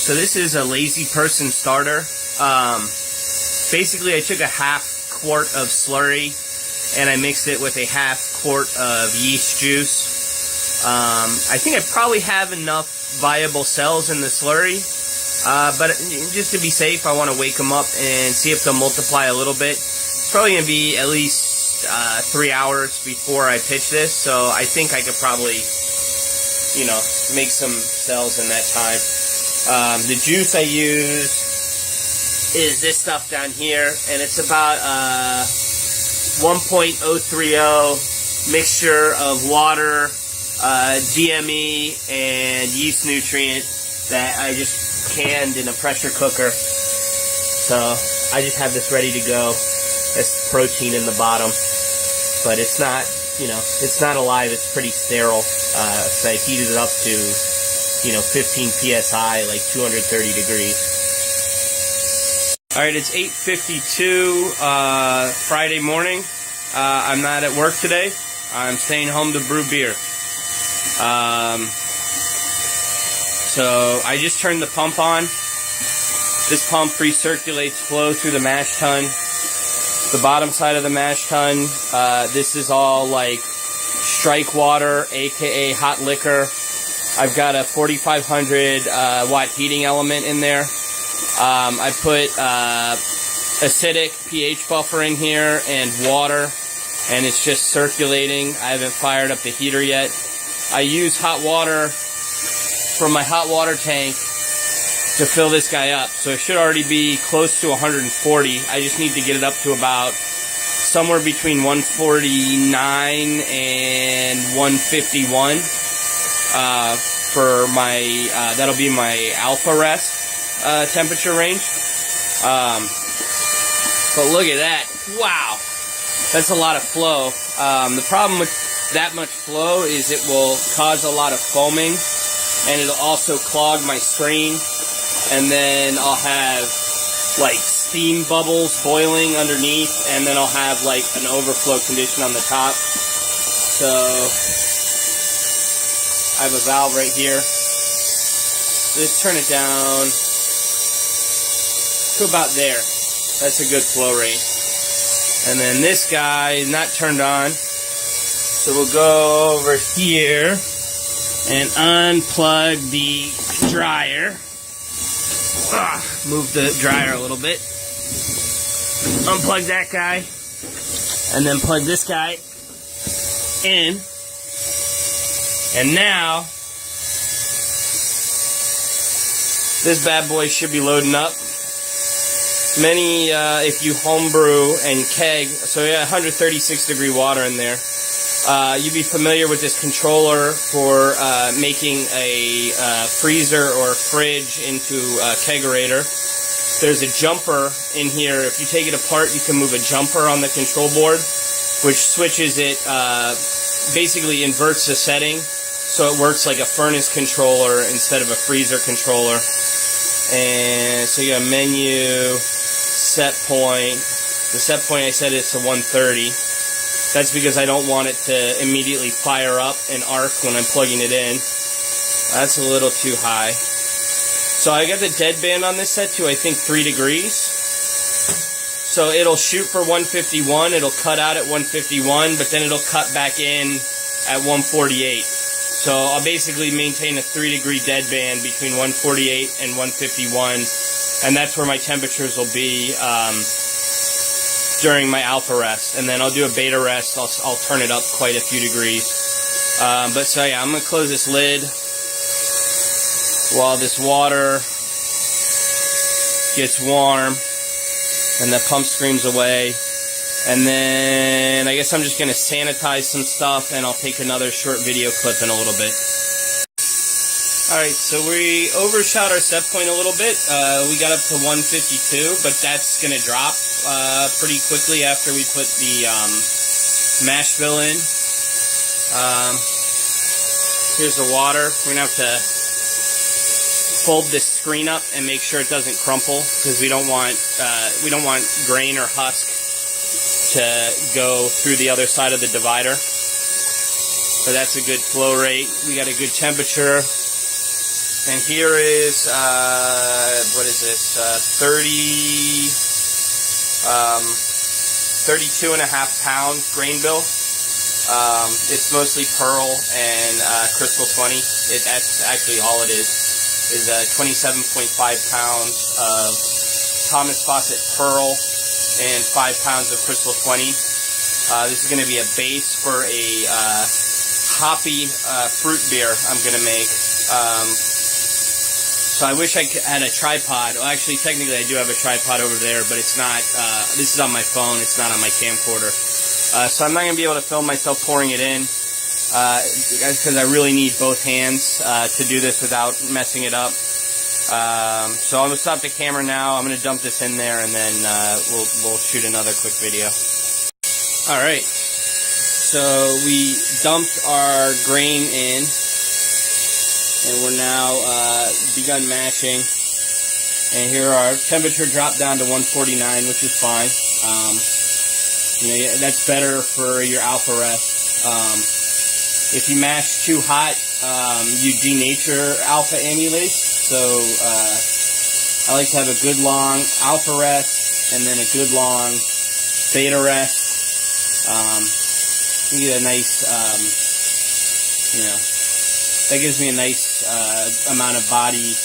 So this is a lazy person starter. Basically I took a half quart of slurry and I mixed it with a half quart of yeast juice. I think I probably have enough viable cells in the slurry, but just to be safe, I want to wake them up and see if they'll multiply a little bit. It's probably going to be at least 3 hours before I pitch this, so I think I could probably, you know, make some cells in that time. The juice I use is this stuff down here, and it's about 1.030 mixture of water, DME, and yeast nutrient that I just canned in a pressure cooker. So I just have this ready to go. It's protein in the bottom, but it's not, you know, it's not alive. It's pretty sterile. So I heated it up to, you know, 15 psi, like 230 degrees. Alright, it's 8:52 Friday morning. I'm not at work today. I'm staying home to brew beer. So I just turned the pump on. This pump recirculates flow through the mash tun. The bottom side of the mash tun, this is all like strike water, aka hot liquor. I've got a 4,500 watt heating element in there. I put acidic pH buffer in here and water, and it's just circulating. I haven't fired up the heater yet. I use hot water from my hot water tank to fill this guy up, so it should already be close to 140. I just need to get it up to about somewhere between 149 and 151 for my that'll be my alpha rest temperature range. But look at that. Wow, that's a lot of flow. The problem with that much flow is it will cause a lot of foaming, and it'll also clog my screen, and then I'll have like steam bubbles boiling underneath, and then I'll have like an overflow condition on the top. So I have a valve right here. Let's turn it down to about there. That's a good flow rate. And then this guy is not turned on, so we'll go over here and unplug the dryer. Move the dryer a little bit. Unplug that guy, and then plug this guy in. And now this bad boy should be loading up. Many, if you homebrew and keg, so yeah, 136 degree water in there. You'd be familiar with this controller for making a freezer or fridge into a kegerator. There's a jumper in here. If you take it apart, you can move a jumper on the control board, which switches it, basically inverts the setting, so it works like a furnace controller instead of a freezer controller. And so you got menu, set point. The set point I said is to 130. That's because I don't want it to immediately fire up and arc when I'm plugging it in. That's a little too high. So I got the deadband on this set to, I think, 3 degrees. So it'll shoot for 151, it'll cut out at 151, but then it'll cut back in at 148. So I'll basically maintain a 3 degree deadband between 148 and 151, and that's where my temperatures will be during my alpha rest. And then I'll do a beta rest. I'll turn it up quite a few degrees. But so yeah, I'm going to close this lid while this water gets warm and the pump screams away. And then I guess I'm just going to sanitize some stuff, and I'll take another short video clip in a little bit. Alright, so we overshot our set point a little bit. We got up to 152, but that's going to drop pretty quickly after we put the mash bill in. Here's the water. We're going to have to fold this screen up and make sure it doesn't crumple, because we don't want grain or husk to go through the other side of the divider. So that's a good flow rate. We got a good temperature. And here is, what is this, 32 and a half pound grain bill. It's mostly pearl and crystal 20. That's actually all it is 27.5 pounds of Thomas Fawcett pearl and 5 pounds of crystal 20. This is going to be a base for a hoppy fruit beer I'm going to make. So I wish I had a tripod. Well, actually, technically I do have a tripod over there, but it's not, this is on my phone, it's not on my camcorder. So I'm not going to be able to film myself pouring it in, because I really need both hands to do this without messing it up. So I'm going to stop the camera now, I'm going to dump this in there, and then we'll shoot another quick video. Alright, so we dumped our grain in. And we're now begun mashing, and here our temperature dropped down to 149, which is fine. That's better for your alpha rest. If you mash too hot, you denature alpha amylase. So I like to have a good long alpha rest, and then a good long beta rest. You get a nice, that gives me a nice amount of body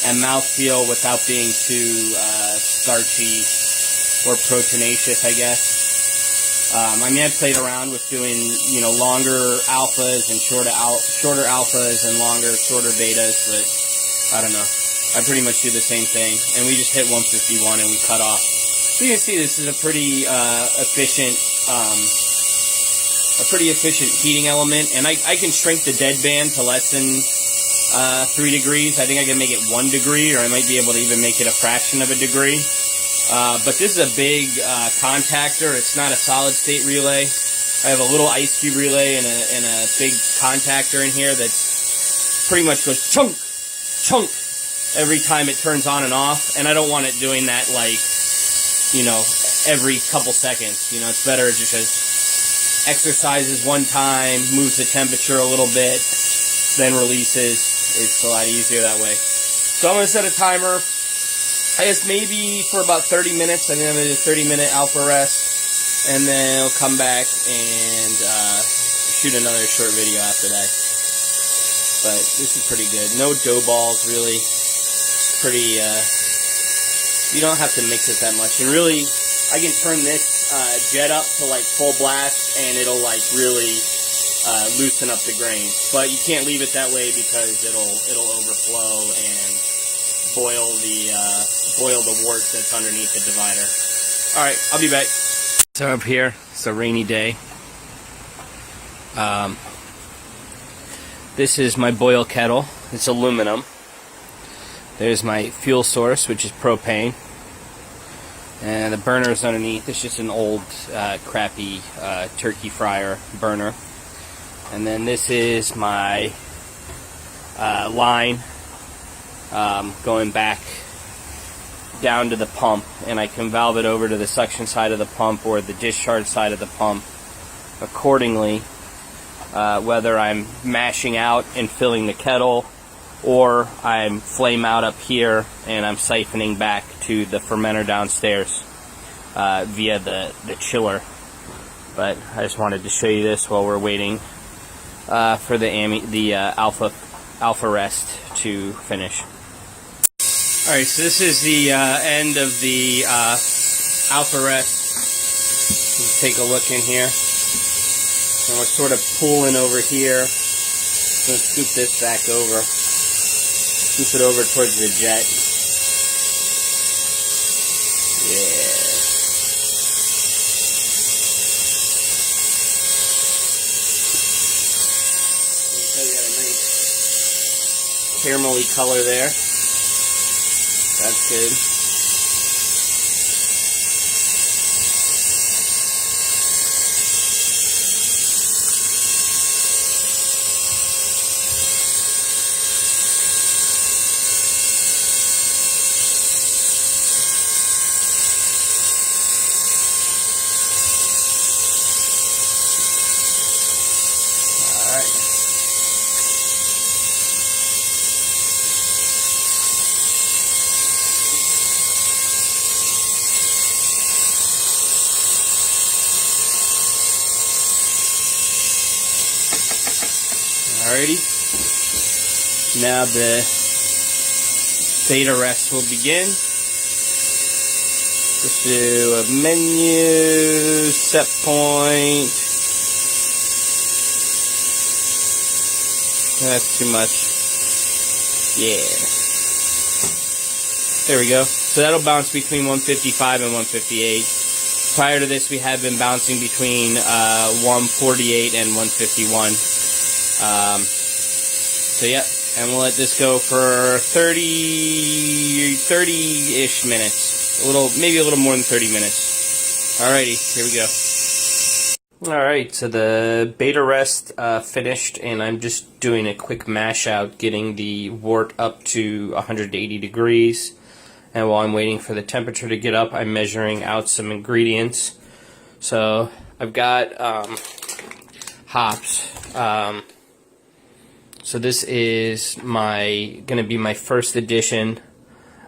and mouthfeel without being too starchy or proteinaceous, I guess. I mean, I've played around with doing, longer alphas and shorter alphas and shorter betas, but I don't know. I pretty much do the same thing, and we just hit 151 and we cut off. So you can see this is a pretty efficient heating element, and I can shrink the deadband to less than 3 degrees. I think I can make it 1 degree, or I might be able to even make it a fraction of a degree. But this is a big contactor. It's not a solid state relay. I have a little ice cube relay and a big contactor in here that's pretty much goes chunk, chunk every time it turns on and off, and I don't want it doing that every couple seconds. It's better just exercises one time, moves the temperature a little bit, then releases. It's a lot easier that way. So I'm going to set a timer, I guess maybe for about 30 minutes. I think I'm going to do a 30-minute alpha rest, and then I'll come back and shoot another short video after that. But this is pretty good. No dough balls, really. Pretty, you don't have to mix it that much. And really, I can turn this jet up to full blast, and it'll really loosen up the grain. But you can't leave it that way because it'll overflow and boil the wort that's underneath the divider. All right, I'll be back. So up here, it's a rainy day. This is my boil kettle. It's aluminum. There's my fuel source, which is propane. And the burner is underneath. It's just an old, crappy turkey fryer burner. And then this is my line going back down to the pump. And I can valve it over to the suction side of the pump or the discharge side of the pump accordingly, whether I'm mashing out and filling the kettle, or I'm flame out up here and I'm siphoning back to the fermenter downstairs via the chiller. But I just wanted to show you this while we're waiting for the alpha rest to finish. Alright, so this is the end of the alpha rest. Let's take a look in here. And we're sort of pulling over here. I'm going to scoop this back over. Scoop it over towards the jet. Yeah. So you got a nice caramelly color there. That's good. Alrighty. Now the beta rest will begin. Let's do a menu, set point. That's too much. Yeah. There we go. So that'll bounce between 155 and 158. Prior to this, we had been bouncing between 148 and 151. So yeah, and we'll let this go for 30-ish minutes. Maybe a little more than 30 minutes. Alrighty, here we go. Alright, so the beta rest finished, and I'm just doing a quick mash out, getting the wort up to 180 degrees. And while I'm waiting for the temperature to get up, I'm measuring out some ingredients. So I've got hops. So this is going to be my first addition.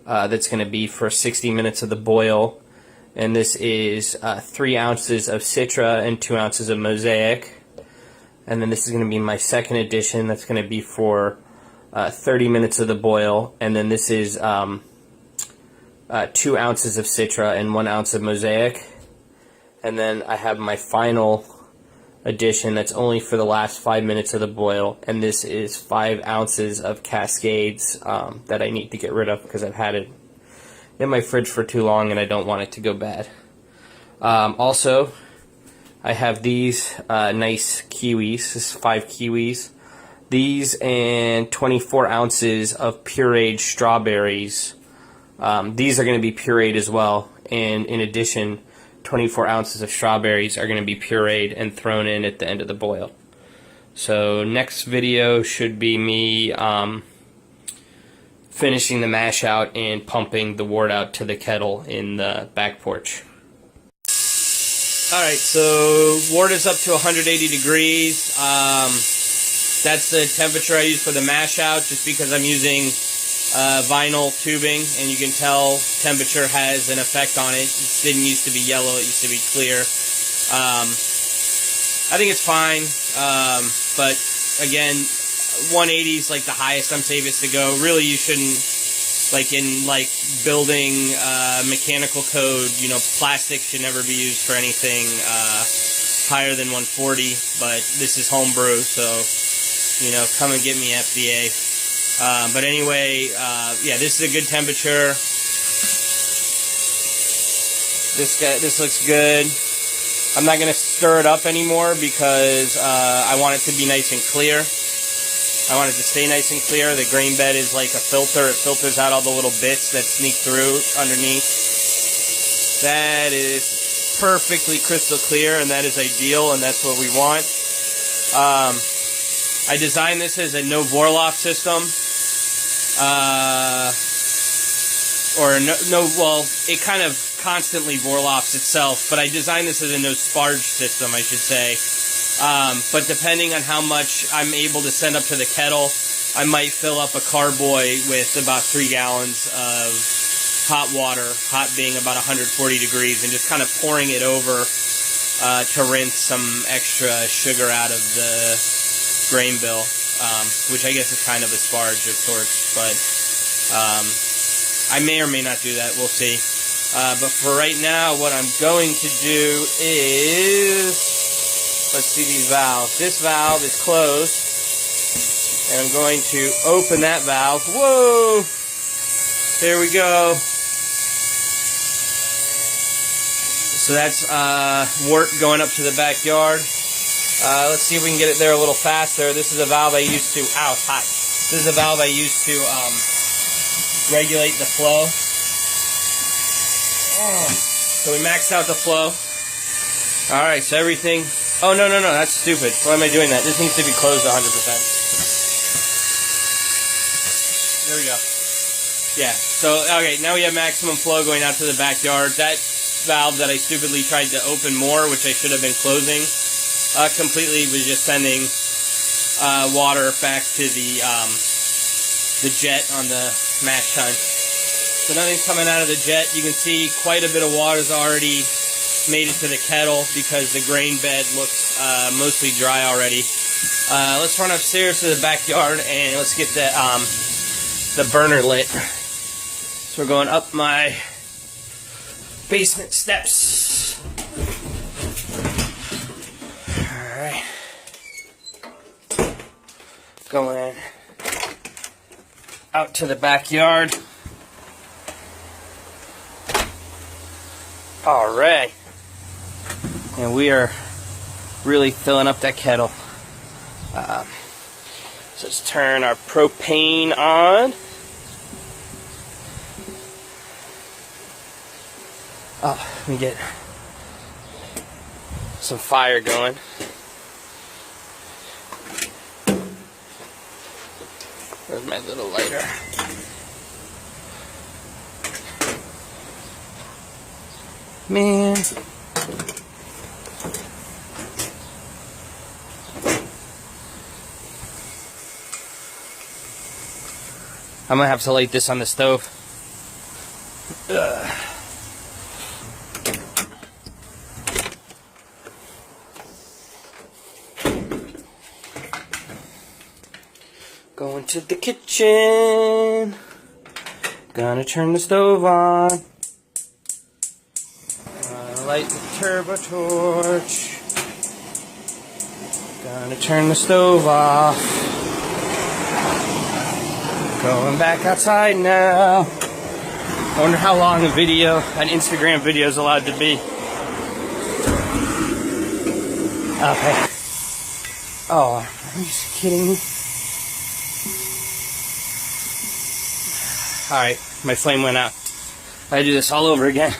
That's going to be for 60 minutes of the boil. And this is 3 ounces of Citra and 2 ounces of Mosaic. And then this is going to be my second addition. That's going to be for 30 minutes of the boil. And then this is 2 ounces of Citra and 1 ounce of Mosaic. And then I have my final addition that's only for the last 5 minutes of the boil, and this is 5 ounces of Cascades that I need to get rid of because I've had it in my fridge for too long and I don't want it to go bad. Also, I have these nice kiwis. This is 5 kiwis. These and 24 ounces of pureed strawberries. These are going to be pureed as well, and in addition, 24 ounces of strawberries are going to be pureed and thrown in at the end of the boil. So next video should be me finishing the mash out and pumping the wort out to the kettle in the back porch. Alright, so wort is up to 180 degrees. That's the temperature I use for the mash out, just because I'm using vinyl tubing, and you can tell temperature has an effect on it. It didn't used to be yellow, it used to be clear. I think it's fine, but again, 180 is like the highest I'm safest to go. Really, you shouldn't, like in building mechanical code, plastic should never be used for anything higher than 140, but this is homebrew, so come and get me, FDA. But anyway, yeah, this is a good temperature. This looks good. I'm not going to stir it up anymore because I want it to be nice and clear. I want it to stay nice and clear. The grain bed is like a filter. It filters out all the little bits that sneak through underneath. That is perfectly crystal clear, and that is ideal, and that's what we want. I designed this as a no Vorloff system. Well, it kind of constantly Vorloffs itself, but I designed this as a no sparge system, I should say. But depending on how much I'm able to send up to the kettle, I might fill up a carboy with about 3 gallons of hot water, hot being about 140 degrees, and just kind of pouring it over to rinse some extra sugar out of the grain bill, which I guess is kind of a sparge of sorts, but I may or may not do that, we'll see. But for right now, what I'm going to do is, let's see these valves. This valve is closed, and I'm going to open that valve. Whoa! There we go. So that's wort going up to the backyard. Let's see if we can get it there a little faster. This is a valve I used to, ow, it's hot. This is a valve I used to regulate the flow. So we maxed out the flow. Alright, so everything, oh no, that's stupid. Why am I doing that? This needs to be closed 100%. There we go. Yeah, so, okay, now we have maximum flow going out to the backyard. That valve that I stupidly tried to open more, which I should have been closing, completely was just sending water back to the jet on the mash tun. So nothing's coming out of the jet. You can see quite a bit of water's already made it to the kettle because the grain bed looks mostly dry already. Let's run upstairs to the backyard and let's get the burner lit. So we're going up my basement steps. Alright. Going out to the backyard. Alright. And we are really filling up that kettle. So let's turn our propane on. Oh, let me get some fire going. Where's my little lighter? Man. I'm gonna have to light this on the stove. Ugh. Going to the kitchen. Gonna turn the stove on. Light the turbo torch. Gonna turn the stove off. Going back outside now. I wonder how long an Instagram video is allowed to be. Okay. Oh, are you kidding me? Alright, my flame went out. I do this all over again.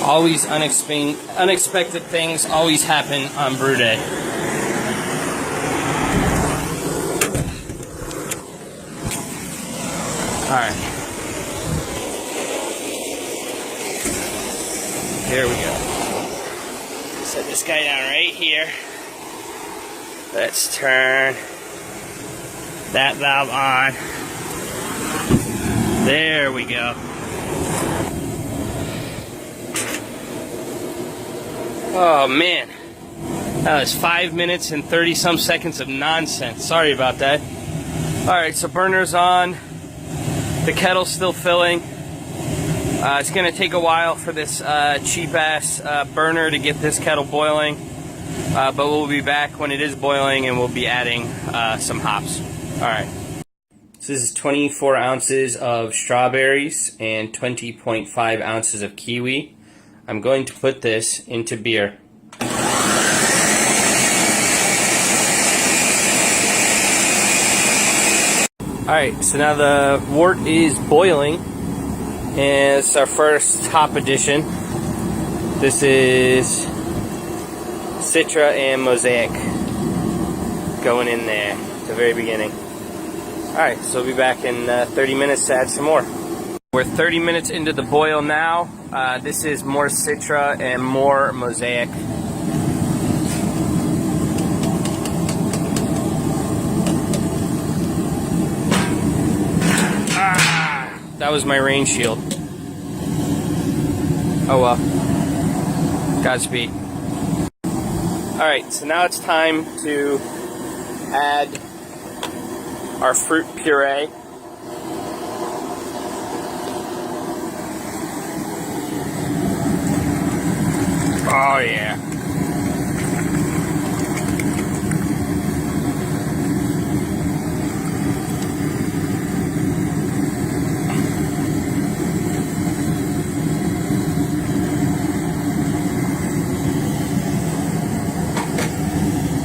Always unexpected things always happen on brew day. Alright. Here we go. Set this guy down right here. Let's turn that valve on. There we go. Oh man, that was 5 minutes and 30 some seconds of nonsense. Sorry about that. Alright, so burner's on. The kettle's still filling. It's going to take a while for this cheap ass burner to get this kettle boiling. But we'll be back when it is boiling and we'll be adding some hops. Alright. So this is 24 ounces of strawberries and 20.5 ounces of kiwi. I'm going to put this into beer. Alright, so now the wort is boiling, and it's our first hop addition. This is Citra and Mosaic going in there at the very beginning. Alright, so we'll be back in 30 minutes to add some more. We're 30 minutes into the boil now. This is more Citra and more Mosaic. That was my rain shield. Oh well. Godspeed. Alright, so now it's time to add our fruit puree. Oh yeah.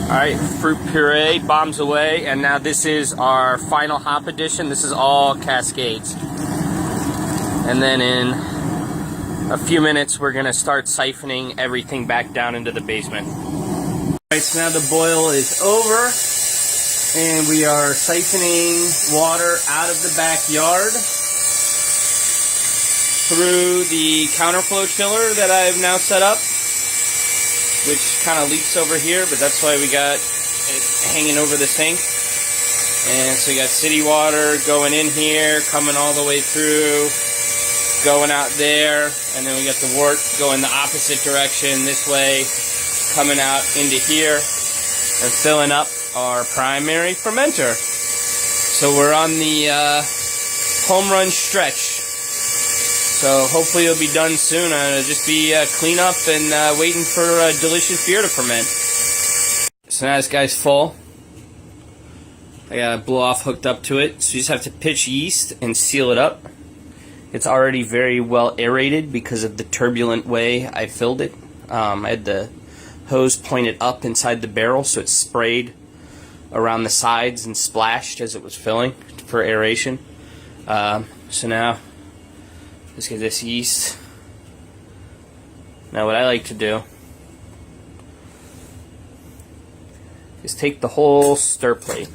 Alright, fruit puree bombs away, and now this is our final hop addition. This is all Cascades. And then in a few minutes we're going to start siphoning everything back down into the basement. Alright, so now the boil is over, and we are siphoning water out of the backyard through the counterflow chiller that I've now set up, which kind of leaks over here, but that's why we got hanging over the sink. And so you got city water going in here, coming all the way through, going out there, and then we got the wort going the opposite direction this way, coming out into here, and filling up our primary fermenter. So we're on the home run stretch. So hopefully it'll be done soon. It'll just be cleanup and waiting for delicious beer to ferment. So now this guy's full. I got a blow off hooked up to it. So you just have to pitch yeast and seal it up. It's already very well aerated because of the turbulent way I filled it. I had the hose pointed up inside the barrel so it sprayed around the sides and splashed as it was filling for aeration. So now let's get this yeast. Now what I like to do is take the whole stir plate.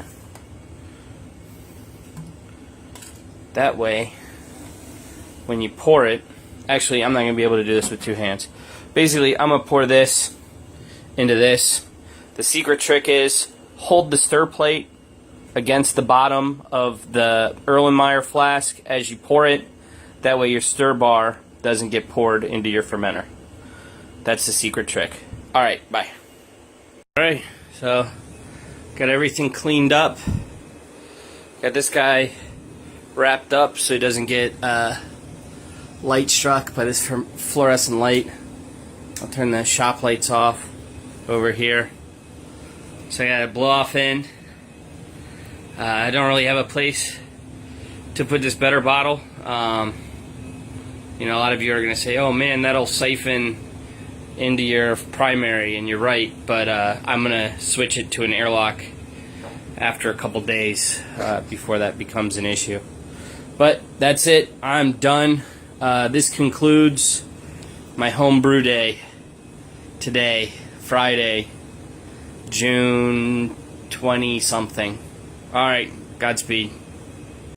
That way, when you pour it, actually I'm not going to be able to do this with two hands. Basically, I'm going to pour this into this. The secret trick is hold the stir plate against the bottom of the Erlenmeyer flask as you pour it. That way your stir bar doesn't get poured into your fermenter. That's the secret trick. Alright, bye. Alright, so got everything cleaned up. Got this guy wrapped up so he doesn't get light struck by this fluorescent light. I'll turn the shop lights off over here. So I got a blow off in. I don't really have a place to put this better bottle. You know, a lot of you are going to say, oh man, that'll siphon into your primary, and you're right, but I'm going to switch it to an airlock after a couple days before that becomes an issue. But that's it. I'm done. This concludes my homebrew day today, Friday, June 20-something. Alright, Godspeed.